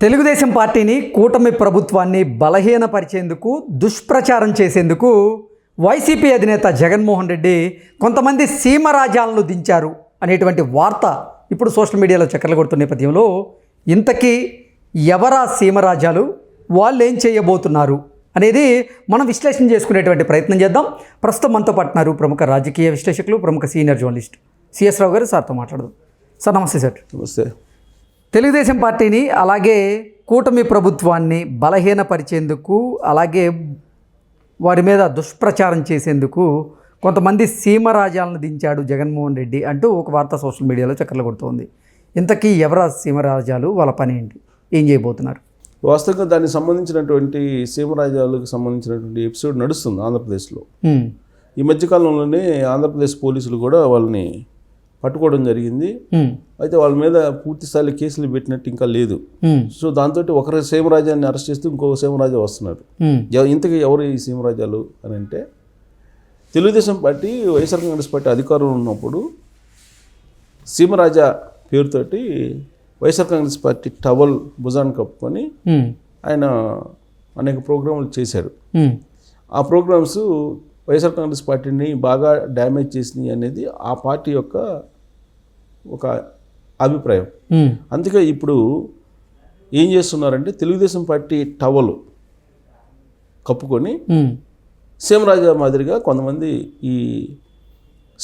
తెలుగుదేశం పార్టీని కూటమి ప్రభుత్వాన్ని బలహీనపరిచేందుకు దుష్ప్రచారం చేసేందుకు వైసీపీ అధినేత జగన్మోహన్ రెడ్డి కొంతమంది సీమరాజాలను దించారు అనేటువంటి వార్త ఇప్పుడు సోషల్ మీడియాలో చక్కర్లు కొడుతున్న నేపథ్యంలో ఇంతకీ ఎవరా సీమరాజాలు, వాళ్ళు ఏం చేయబోతున్నారు అనేది మనం విశ్లేషణ చేసుకునేటువంటి ప్రయత్నం చేద్దాం. ప్రస్తుతం మనతో పాటున్నారు ప్రముఖ రాజకీయ విశ్లేషకులు, ప్రముఖ సీనియర్ జర్నలిస్ట్ సిఎస్ రావు గారు. సార్తో మాట్లాడదాం. సార్ నమస్తే. సార్ నమస్తే. తెలుగుదేశం పార్టీని అలాగే కూటమి ప్రభుత్వాన్ని బలహీనపరిచేందుకు, అలాగే వారి మీద దుష్ప్రచారం చేసేందుకు కొంతమంది సీమరాజాలను దించాడు జగన్మోహన్ రెడ్డి అంటూ ఒక వార్త సోషల్ మీడియాలో చక్కర్లు కొడుతోంది. ఇంతకీ ఎవరా సీమరాజాలు, వాళ్ళ పని ఏంటి, ఏం చేయబోతున్నారు? వాస్తవంగా దానికి సంబంధించినటువంటి సీమరాజాలకు సంబంధించినటువంటి ఎపిసోడ్ నడుస్తుంది ఆంధ్రప్రదేశ్లో. ఈ మధ్యకాలంలోనే ఆంధ్రప్రదేశ్ పోలీసులు కూడా వాళ్ళని పట్టుకోవడం జరిగింది. అయితే వాళ్ళ మీద పూర్తిస్థాయి కేసులు పెట్టినట్టు ఇంకా లేదు. సో దాంతో ఒకరి సీమరాజాన్ని అరెస్ట్ చేస్తూ ఇంకొక సీమరాజా వస్తున్నారు. ఇంతకీ ఎవరు ఈ సీమరాజాలు అని అంటే, తెలుగుదేశం పార్టీ, వైఎస్ఆర్ కాంగ్రెస్ పార్టీ అధికారంలో ఉన్నప్పుడు సీమరాజా పేరుతోటి వైఎస్ఆర్ కాంగ్రెస్ పార్టీ టవల్ భుజాన్ని కప్పుకొని ఆయన అనేక ప్రోగ్రాంలు చేశారు. ఆ ప్రోగ్రామ్స్ వైఎస్ఆర్ కాంగ్రెస్ పార్టీని బాగా డ్యామేజ్ చేసినాయి అనేది ఆ పార్టీ యొక్క ఒక అభిప్రాయం. అందుకే ఇప్పుడు ఏం చేస్తున్నారంటే, తెలుగుదేశం పార్టీ టవల్ కప్పుకొని సీమరాజా మాదిరిగా కొంతమంది ఈ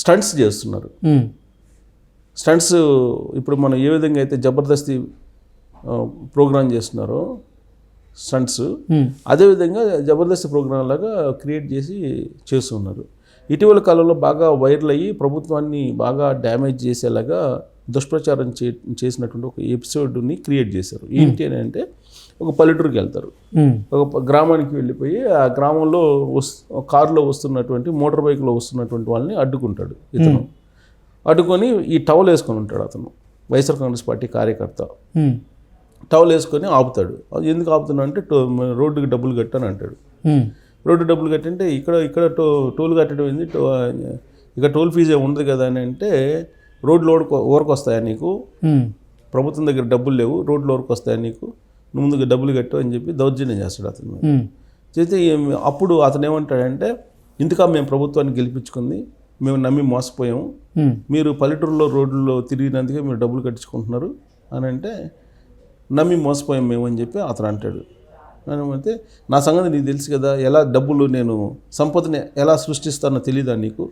స్టంట్స్ చేస్తున్నారు. స్టంట్స్ ఇప్పుడు మనం ఏ విధంగా అయితే జబర్దస్తి ప్రోగ్రాం చేస్తున్నారో స్టంట్స్, అదేవిధంగా జబర్దస్త్ ప్రోగ్రాం లాగా క్రియేట్ చేసి చేస్తున్నారు. ఇటీవల కాలంలో బాగా వైరల్ అయ్యి ప్రభుత్వాన్ని బాగా డ్యామేజ్ చేసేలాగా దుష్ప్రచారం చేసినటువంటి ఒక ఎపిసోడ్ని క్రియేట్ చేశారు. ఏంటి అని అంటే, ఒక పల్లెటూరుకి వెళ్తారు, ఒక గ్రామానికి వెళ్ళిపోయి ఆ గ్రామంలో కారులో వస్తున్నటువంటి, మోటార్ బైక్లో వస్తున్నటువంటి వాళ్ళని అడ్డుకుంటాడు. ఇతను అడ్డుకొని ఈ టవల్ వేసుకొని ఉంటాడు. అతను వైఎస్ఆర్ కాంగ్రెస్ పార్టీ కార్యకర్త. టవల్ వేసుకొని ఆపుతాడు. ఎందుకు ఆపుతున్నా అంటే, రోడ్డుకి డబ్బులు కట్టాను అంటాడు. రోడ్డు డబ్బులు కట్టంటే ఇక్కడ టోల్ కట్టడం ఏంది, ఇక టోల్ ఫీజే ఉండదు కదా అని అంటే, రోడ్లు ఓరకు వస్తాయా నీకు, ప్రభుత్వం దగ్గర డబ్బులు లేవు, రోడ్లు ఓరకు వస్తాయా నీకు, నువ్వు ముందుగా డబ్బులు కట్టు అని చెప్పి దౌర్జన్యం చేస్తాడు అతను. చేస్తే అప్పుడు అతను ఏమంటాడంటే, ఇంతకా మేము ప్రభుత్వాన్ని గెలిపించుకుంది, మేము నమ్మి మోసపోయాము, మీరు పల్లెటూరులో రోడ్లలో తిరిగినందుకే మీరు డబ్బులు కట్టించుకుంటున్నారు అని అంటే, నమ్మి మోసపోయాం మేము అని చెప్పి అతను అంటాడు. అంటే, నా సంగతి నీకు తెలుసు కదా, ఎలా డబ్బులు, నేను సంపదని ఎలా సృష్టిస్తానో తెలీదా నీకు,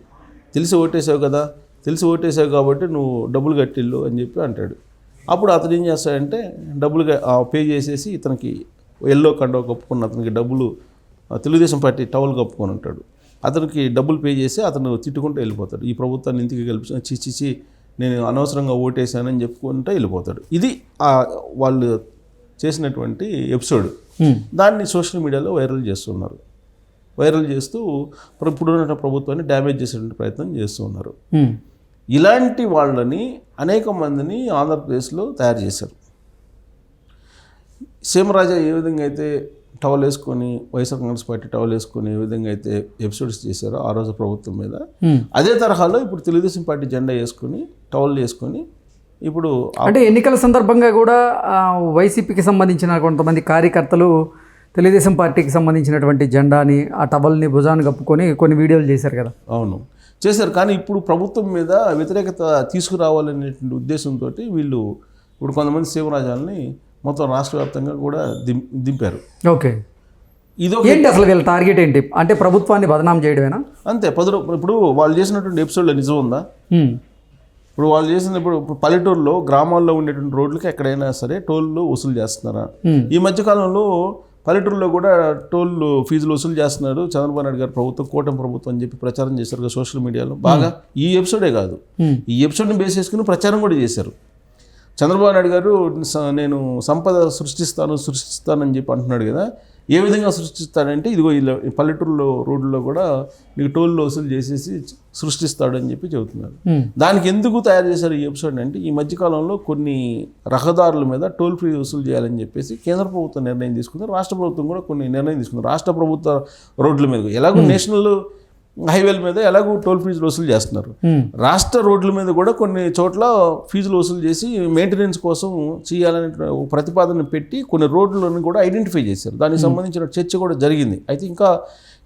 తెలిసి ఓటేసావు కదా, తెలిసి ఓటేసావు కాబట్టి నువ్వు డబ్బులు కట్టిల్లు అని చెప్పి అంటాడు. అప్పుడు అతను ఏం చేస్తాడంటే, డబ్బులు పే చేసేసి ఇతనికి ఎల్లో కండవ కప్పుకున్న అతనికి డబ్బులు, తెలుగుదేశం పార్టీ టవల్ కప్పుకొని ఉంటాడు, అతనికి డబ్బులు పే చేసి అతను తిట్టుకుంటూ వెళ్ళిపోతాడు. ఈ ప్రభుత్వాన్ని ఇంటికి గెలిపించిన చిచ్చిచి నేను అనవసరంగా ఓటేసానని చెప్పుకుంటూ వెళ్ళిపోతాడు. ఇది వాళ్ళు చేసినటువంటి ఎపిసోడ్. దాన్ని సోషల్ మీడియాలో వైరల్ చేస్తున్నారు. వైరల్ చేస్తూ ఇప్పుడున్న ప్రభుత్వాన్ని డ్యామేజ్ చేసేటువంటి ప్రయత్నం చేస్తూ ఉన్నారు. ఇలాంటి వాళ్ళని అనేక మందిని ఆంధ్రప్రదేశ్లో తయారు చేశారు. సీమరాజా ఏ విధంగా అయితే టవల్ వేసుకొని, వైఎస్ఆర్ కాంగ్రెస్ పార్టీ టవల్ వేసుకొని ఏ విధంగా అయితే ఎపిసోడ్స్ చేశారో ఆ రోజు ప్రభుత్వం మీద, అదే తరహాలో ఇప్పుడు తెలుగుదేశం పార్టీ జెండా వేసుకొని, టవల్ వేసుకొని, ఇప్పుడు అంటే ఎన్నికల సందర్భంగా కూడా వైసీపీకి సంబంధించిన కొంతమంది కార్యకర్తలు తెలుగుదేశం పార్టీకి సంబంధించినటువంటి జెండాని, ఆ టవల్ని భుజాన్ని కప్పుకొని కొన్ని వీడియోలు చేశారు కదా. అవును, చేశారు. కానీ ఇప్పుడు ప్రభుత్వం మీద వ్యతిరేకత తీసుకురావాలనేటువంటి ఉద్దేశంతో వీళ్ళు ఇప్పుడు కొంతమంది సీమరాజాలని మొత్తం రాష్ట్ర వ్యాప్తంగా కూడా దింపారు. ఓకే, ఏంటి అసలు వీళ్ళ టార్గెట్ ఏంటి? అంటే ప్రభుత్వాన్ని బదనాం చేయడమేనా? అంతే. ఇప్పుడు వాళ్ళు చేసినటువంటి ఎపిసోడ్లో నిజం ఉందా? ఇప్పుడు వాళ్ళు ఇప్పుడు పల్లెటూరులో, గ్రామాల్లో ఉండేటువంటి రోడ్లకి ఎక్కడైనా సరే టోల్లు వసూలు చేస్తున్నారా? ఈ మధ్యకాలంలో పల్లెటూరులో కూడా టోల్ ఫీజులు వసూలు చేస్తున్నారు చంద్రబాబు నాయుడు గారు ప్రభుత్వం, కూటమి ప్రభుత్వం అని చెప్పి ప్రచారం చేశారు కదా సోషల్ మీడియాలో బాగా. ఈ ఎపిసోడే కాదు, ఈ ఎపిసోడ్ని బేస్ చేసుకుని ప్రచారం కూడా చేశారు. చంద్రబాబు నాయుడు గారు నేను సంపద సృష్టిస్తానని చెప్పి అంటున్నాడు కదా. ఏ విధంగా సృష్టిస్తాడంటే, ఇదిగో ఇలా పల్లెటూరులో రోడ్లలో కూడా నీకు టోల్లో వసూలు చేసేసి సృష్టిస్తాడు అని చెప్పి చెబుతున్నారు. దానికి ఎందుకు తయారు చేశారు ఈ ఎపిసోడ్ అంటే, ఈ మధ్యకాలంలో కొన్ని రహదారుల మీద టోల్ ఫ్రీ వసూలు చేయాలని చెప్పేసి కేంద్ర ప్రభుత్వం నిర్ణయం తీసుకుంది, రాష్ట్ర ప్రభుత్వం కూడా కొన్ని నిర్ణయం తీసుకుంది. రాష్ట్ర ప్రభుత్వ రోడ్ల మీద ఎలాగో నేషనల్ హైవేల మీద ఎలాగో టోల్ ఫీజులు వసూలు చేస్తున్నారు. రాష్ట్ర రోడ్ల మీద కూడా కొన్ని చోట్ల ఫీజులు వసూలు చేసి మెయింటెనెన్స్ కోసం చేయాలనే ప్రతిపాదన పెట్టి కొన్ని రోడ్లను కూడా ఐడెంటిఫై చేశారు. దానికి సంబంధించిన చర్చ కూడా జరిగింది. అయితే ఇంకా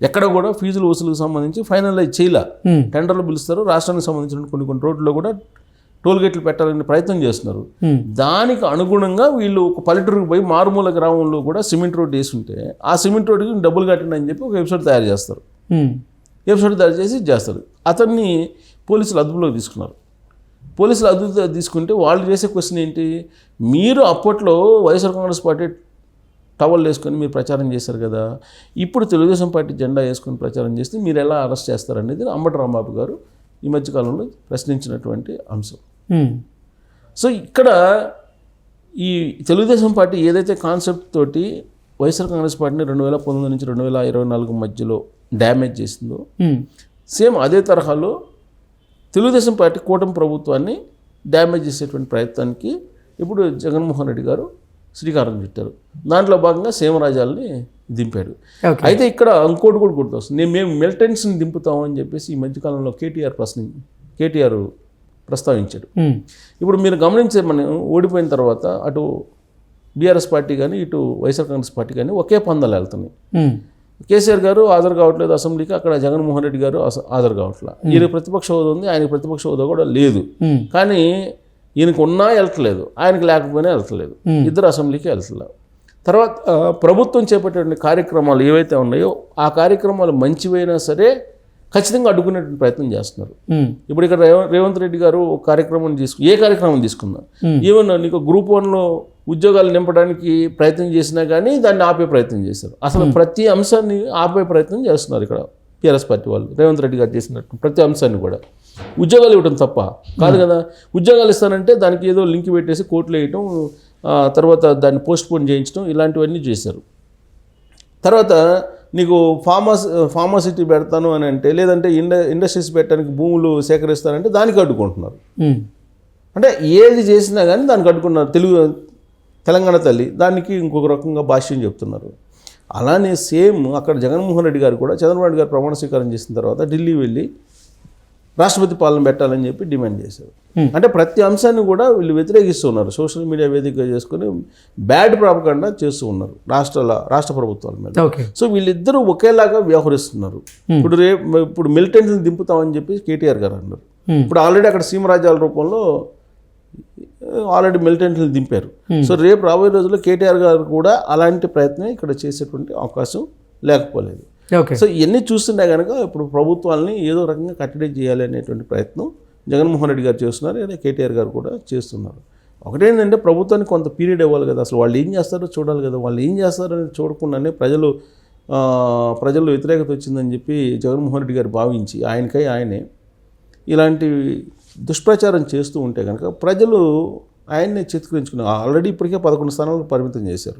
ఎక్కడ కూడా ఫీజులు వసూలుకు సంబంధించి ఫైనలైజ్ చేయలే. టెండర్లు పిలుస్తారు, రాష్ట్రానికి సంబంధించిన కొన్ని రోడ్లలో కూడా టోల్ గేట్లు పెట్టాలనే ప్రయత్నం చేస్తున్నారు. దానికి అనుగుణంగా వీళ్ళు ఒక పల్లెటూరుకు పోయి మారుమూల గ్రామంలో కూడా సిమెంట్ రోడ్ వేసి ఉంటే ఆ సిమెంట్ రోడ్డుకి డబ్బులు కట్టండి అని చెప్పి ఒక వెబ్సైట్ తయారు చేస్తారు. వెబ్సైట్ తయారు చేసి చేస్తారు. అతన్ని పోలీసులు అదుపులోకి తీసుకున్నారు. పోలీసులు అదుపులో తీసుకుంటే వాళ్ళు చేసే క్వశ్చన్ ఏంటి, మీరు అప్పట్లో వైఎస్ఆర్ కాంగ్రెస్ పార్టీ టవల్ వేసుకొని మీరు ప్రచారం చేశారు కదా, ఇప్పుడు తెలుగుదేశం పార్టీ జెండా వేసుకొని ప్రచారం చేస్తే మీరు ఎలా అరెస్ట్ చేస్తారనేది అంబటి రాంబాబు గారు ఈ మధ్యకాలంలో ప్రశ్నించినటువంటి అంశం. సో ఇక్కడ ఈ తెలుగుదేశం పార్టీ ఏదైతే కాన్సెప్ట్ తోటి వైఎస్ఆర్ కాంగ్రెస్ పార్టీని 2019 నుంచి 2024 మధ్యలో డ్యామేజ్ చేసిందో, సేమ్ అదే తరహాలో తెలుగుదేశం పార్టీ కూటమి ప్రభుత్వాన్ని డ్యామేజ్ చేసేటువంటి ప్రయత్నానికి ఇప్పుడు జగన్మోహన్ రెడ్డి గారు శ్రీకారం చుట్టారు. దాంట్లో భాగంగా సీమరాజాలని దింపాడు. అయితే ఇక్కడ ఇంకోటి కూడా గుర్తొస్తుంది, మేము మిలిటెంట్స్ని దింపుతామని చెప్పేసి ఈ మధ్యకాలంలో కేటీఆర్ ప్రస్తావించాడు. ఇప్పుడు మీరు గమనించే, మనం ఓడిపోయిన తర్వాత అటు బీఆర్ఎస్ పార్టీ కానీ ఇటు వైఎస్ఆర్ కాంగ్రెస్ పార్టీ కానీ ఒకే పందాలు వెళ్తున్నాయి. కేసీఆర్ గారు హాజరు కావట్లేదు అసెంబ్లీకి, అక్కడ జగన్మోహన్ రెడ్డి గారు హాజరు కావట్లేదు. ఈయన ప్రతిపక్ష హోదా ఉంది, ఆయనకి ప్రతిపక్ష హోదా కూడా లేదు. కానీ ఈయనకు ఉన్నా వెళ్తలేదు, ఆయనకు లేకపోయినా వెళ్తలేదు, ఇద్దరు అసెంబ్లీకి వెళ్తలేదు. తర్వాత ప్రభుత్వం చేపట్టేటువంటి కార్యక్రమాలు ఏవైతే ఉన్నాయో ఆ కార్యక్రమాలు మంచివైనా సరే ఖచ్చితంగా అడ్డుకునేటువంటి ప్రయత్నం చేస్తున్నారు. ఇప్పుడు ఇక్కడ రేవంత్ రెడ్డి గారు ఒక కార్యక్రమం ఏ కార్యక్రమం తీసుకుందాం, ఈవెన్ నీకు గ్రూప్ 1లో ఉద్యోగాలు నింపడానికి ప్రయత్నం చేసినా కానీ దాన్ని ఆపే ప్రయత్నం చేశారు. అసలు ప్రతి అంశాన్ని ఆపే ప్రయత్నం చేస్తున్నారు ఇక్కడ టీఆర్ఎస్ పార్టీ వాళ్ళు. రేవంత్ రెడ్డి గారు చేసినట్టు ప్రతి అంశాన్ని కూడా ఉద్యోగాలు ఇవ్వడం తప్ప కాదు కదా. ఉద్యోగాలు ఇస్తానంటే దానికి ఏదో లింక్ పెట్టేసి కోర్టులో వేయటం, తర్వాత దాన్ని పోస్ట్పోన్ చేయించడం, ఇలాంటివన్నీ చేశారు. తర్వాత నీకు ఫార్మాసిటీ పెడతాను అని అంటే, లేదంటే ఇండస్ట్రీస్ పెట్టడానికి భూములు సేకరిస్తానంటే దానికి అడ్డుకుంటున్నారు. అంటే ఏది చేసినా కానీ దానికి అడ్డుకున్నారు. తెలంగాణ తల్లి దానికి ఇంకొక రకంగా భాష్యం చెప్తున్నారు. అలానే సేమ్ అక్కడ జగన్మోహన్ రెడ్డి గారు కూడా చంద్రబాబు నాయుడు గారు ప్రమాణ స్వీకారం చేసిన తర్వాత ఢిల్లీ వెళ్ళి రాష్ట్రపతి పాలన పెట్టాలని చెప్పి డిమాండ్ చేశారు. అంటే ప్రతి అంశాన్ని కూడా వీళ్ళు వ్యతిరేకిస్తూ ఉన్నారు. సోషల్ మీడియా వేదికగా చేసుకుని బ్యాడ్ ప్రాపగండా చేస్తూ ఉన్నారు రాష్ట్ర ప్రభుత్వాల మీద. సో వీళ్ళిద్దరూ ఒకేలాగా వ్యవహరిస్తున్నారు. ఇప్పుడు మిలిటెంట్ని దింపుతామని చెప్పి కేటీఆర్ గారు అన్నారు. ఇప్పుడు ఆల్రెడీ అక్కడ సీమరాజ్యాల రూపంలో ఆల్రెడీ మిలిటెంట్ని దింపారు. సో రేపు రాబోయే రోజుల్లో కేటీఆర్ గారు కూడా అలాంటి ప్రయత్నం ఇక్కడ చేసేటువంటి అవకాశం లేకపోలేదు. సో ఇవన్నీ చూస్తుంటే కనుక ఇప్పుడు ప్రభుత్వాలని ఏదో రకంగా కట్టడి చేయాలి అనేటువంటి ప్రయత్నం జగన్మోహన్ రెడ్డి గారు చేస్తున్నారు, లేదా కేటీఆర్ గారు కూడా చేస్తున్నారు. ఒకటేంటంటే ప్రభుత్వానికి కొంత పీరియడ్ ఇవ్వాలి కదా, అసలు వాళ్ళు ఏం చేస్తారో చూడాలి కదా. వాళ్ళు ఏం చేస్తారని చూడకుండానే ప్రజలు వ్యతిరేకత వచ్చిందని చెప్పి జగన్మోహన్ రెడ్డి గారు భావించి ఆయనే ఇలాంటి దుష్ప్రచారం చేస్తూ ఉంటే కనుక ప్రజలు ఆయన్ని చిత్కరించుకున్నారు. ఆల్రెడీ ఇప్పటికే 11 స్థానాలకు పరిమితం చేశారు.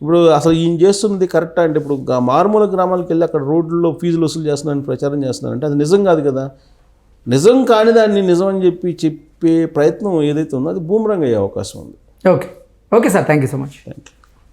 ఇప్పుడు అసలు ఈయన చేస్తున్నది కరెక్టా అంటే, ఇప్పుడు మారుమూల గ్రామాలకు వెళ్ళి అక్కడ రోడ్లలో ఫీజులు వసూలు చేస్తున్నారని ప్రచారం చేస్తున్నారంటే అది నిజం కాదు కదా. నిజం కాని దాన్ని నిజం అని చెప్పే ప్రయత్నం ఏదైతే ఉందో అది బూమరంగ్ అయ్యే అవకాశం ఉంది. Okay sir, thank you so much. Thank you.